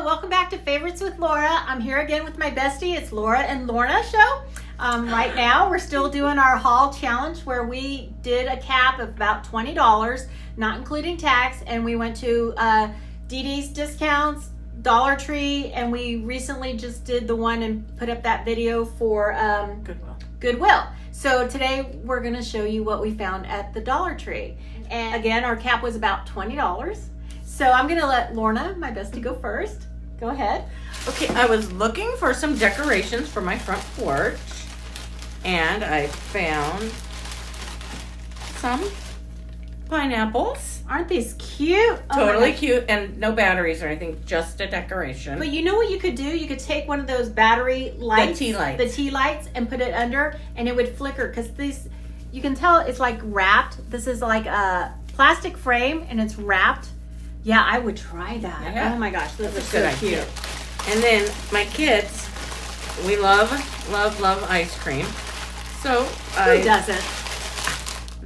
welcome back to Favorites with Laura. I'm here again with my bestie. It's Laura and Lorna show. Right now, we're still doing our haul challenge where we did a cap of about $20, not including tax, and we went to Dee Dee's Discounts, Dollar Tree, and we recently just did the one and put up that video for Goodwill. So today we're going to show you what we found at the Dollar Tree. And again, our cap was about $20. So I'm going to let Lorna, my bestie, go first. Go ahead. Okay, I was looking for some decorations for my front porch, and I found some pineapples. Aren't these cute? Totally cute, and no batteries or anything, just a decoration. But you know what you could do? You could take one of those battery lights, the tea lights, and put it under, and it would flicker, because these, you can tell it's like wrapped. This is like a plastic frame, and it's wrapped. Yeah, I would try that. Yeah. Oh my gosh, those are Good so cute. idea. And then my kids, we love ice cream. So Who doesn't?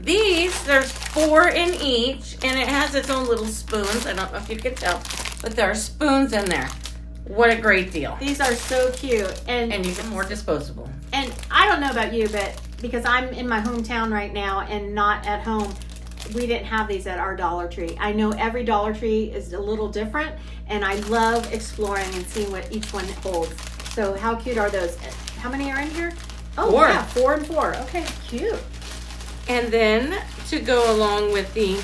These, there's 4 in each, and it has its own little spoons. I don't know if you can tell, but there are spoons in there. What a great deal. These are so cute. And you get more disposable. And I don't know about you, but because I'm in my hometown right now and not at home, we didn't have these at our Dollar Tree. I know every Dollar Tree is a little different, and I love exploring and seeing what each one holds. So how cute are those? How many are in here? Oh, 4. Yeah, 4 and 4. Okay, cute. And then to go along with the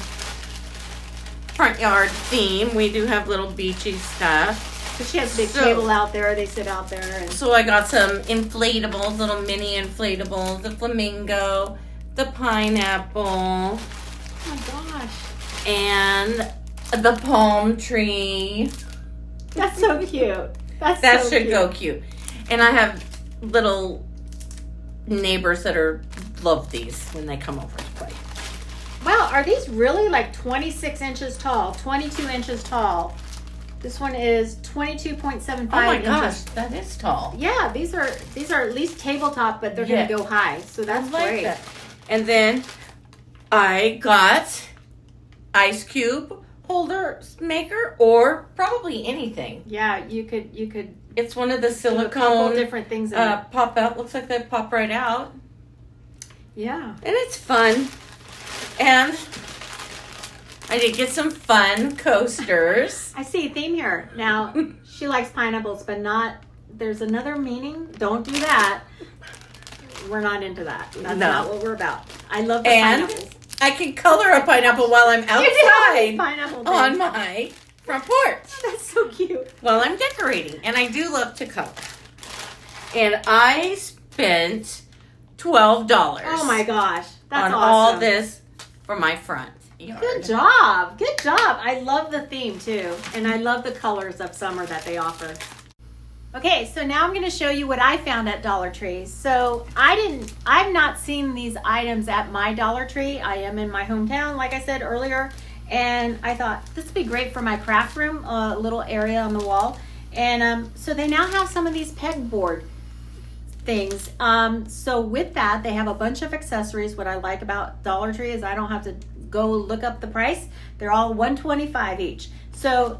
front yard theme, we do have little beachy stuff. So she has a big table out there. They sit out there. And so I got some inflatables, little mini inflatables, the flamingo, the pineapple. Oh my gosh. And the palm tree. That's so cute. That so should cute. go cute. And I have little neighbors that love these when they come over to play. Wow, are these really like 26 inches tall, 22 inches tall? This one is 22.75 inches. Oh my gosh, that is tall. Yeah, these are at least tabletop, but they're going to go high. So that's great. That. And then I got ice cube holder maker, or probably anything. Yeah, you could. It's one of the silicone a couple different things in it. Pop out. Looks like they pop right out. Yeah. And it's fun. And I did get some fun coasters. I see a theme here. Now, she likes pineapples, but not, there's another meaning. Don't do that. We're not into that. That's not what we're about. I love the pineapples. I can color a pineapple while I'm outside pineapple on my front porch. That's so cute. While I'm decorating. And I do love to color. And I spent $12. Oh my gosh. That's on awesome. all this for my front yard. Good job. Good job. I love the theme too. And I love the colors of summer that they offer. Okay, so now I'm going to show you what I found at Dollar Tree. So I've not seen these items at my Dollar Tree. I am in my hometown, like I said earlier. And I thought this would be great for my craft room, a little area on the wall. And so they now have some of these pegboard things. So with that, they have a bunch of accessories. What I like about Dollar Tree is I don't have to go look up the price. They're all $125 each. So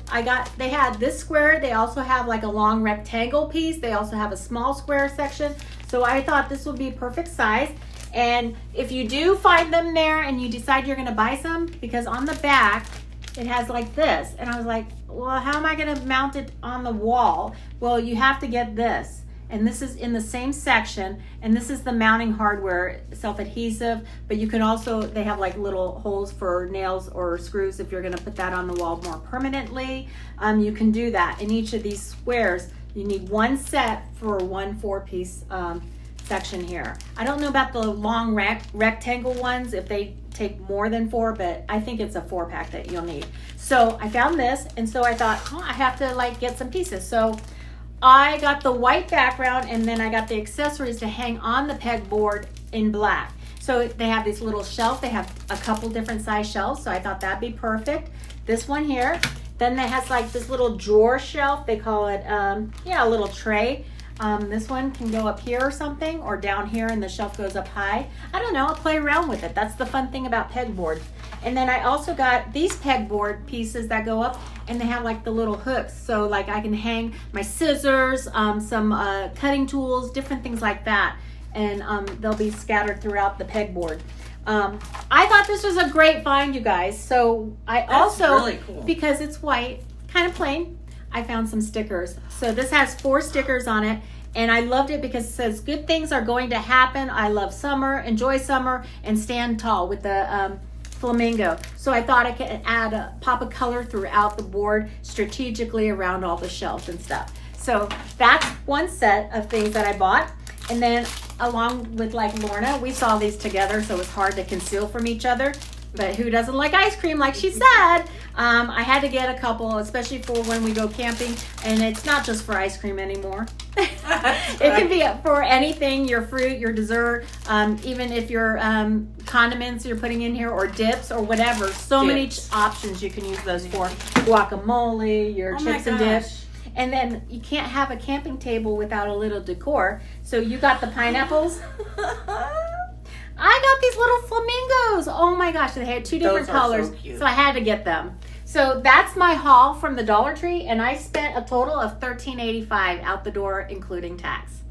they had this square. They also have like a long rectangle piece. They also have a small square section. So I thought this would be perfect size. And if you do find them there and you decide you're going to buy some, because on the back it has like this, and I was like, well, how am I going to mount it on the wall? Well, you have to get this. And this is in the same section, and this is the mounting hardware, self-adhesive, but you can also, they have like little holes for nails or screws if you're gonna put that on the wall more permanently. You can do that. In each of these squares, you need one set for one 4-piece section here. I don't know about the long rectangle ones, if they take more than 4, but I think it's a 4-pack that you'll need. So I found this, and so I thought, oh, I have to like get some pieces. So I got the white background, and then I got the accessories to hang on the pegboard in black. So they have this little shelf. They have a couple different size shelves, so I thought that'd be perfect. This one here. Then it has like this little drawer shelf. They call it, a little tray. This one can go up here or something, or down here and the shelf goes up high. I don't know, I'll play around with it. That's the fun thing about pegboard. And then I also got these pegboard pieces that go up, and they have like the little hooks. So like I can hang my scissors, some cutting tools, different things like that. And they'll be scattered throughout the pegboard. I thought this was a great find, you guys. So That's also, really cool. because it's white, kind of plain, I found some stickers. So this has 4 stickers on it, and I loved it because it says good things are going to happen. I love summer, enjoy summer, and stand tall with the flamingo. So I thought I could add a pop of color throughout the board strategically around all the shelves and stuff. So that's one set of things that I bought. And then along with like Lorna, we saw these together, so it was hard to conceal from each other. But who doesn't like ice cream, like she said? I had to get a couple, especially for when we go camping. And it's not just for ice cream anymore. It can be for anything, your fruit, your dessert, even if your condiments you're putting in here, or dips or whatever. So many options you can use those for. Guacamole, your chips and dip. And then you can't have a camping table without a little decor. So you got the pineapples. I got these little flamingos. Oh my gosh, they had 2 different colors. So I had to get them. So that's my haul from the Dollar Tree, and I spent a total of $13.85 out the door, including tax.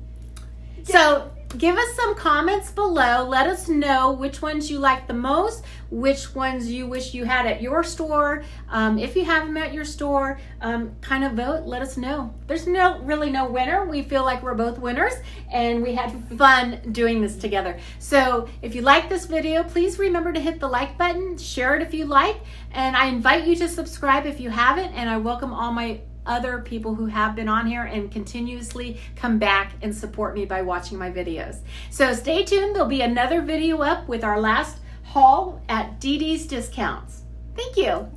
Yeah. So give us some comments below. Let us know which ones you like the most, which ones you wish you had at your store. If you have them at your store, kind of vote, let us know. There's really no winner. We feel like we're both winners, and we had fun doing this together. So if you like this video, please remember to hit the like button, share it if you like, and I invite you to subscribe if you haven't, and I welcome all my other people who have been on here and continuously come back and support me by watching my videos. So stay tuned. There'll be another video up with our last haul at Dee Dee's Discounts. Thank you.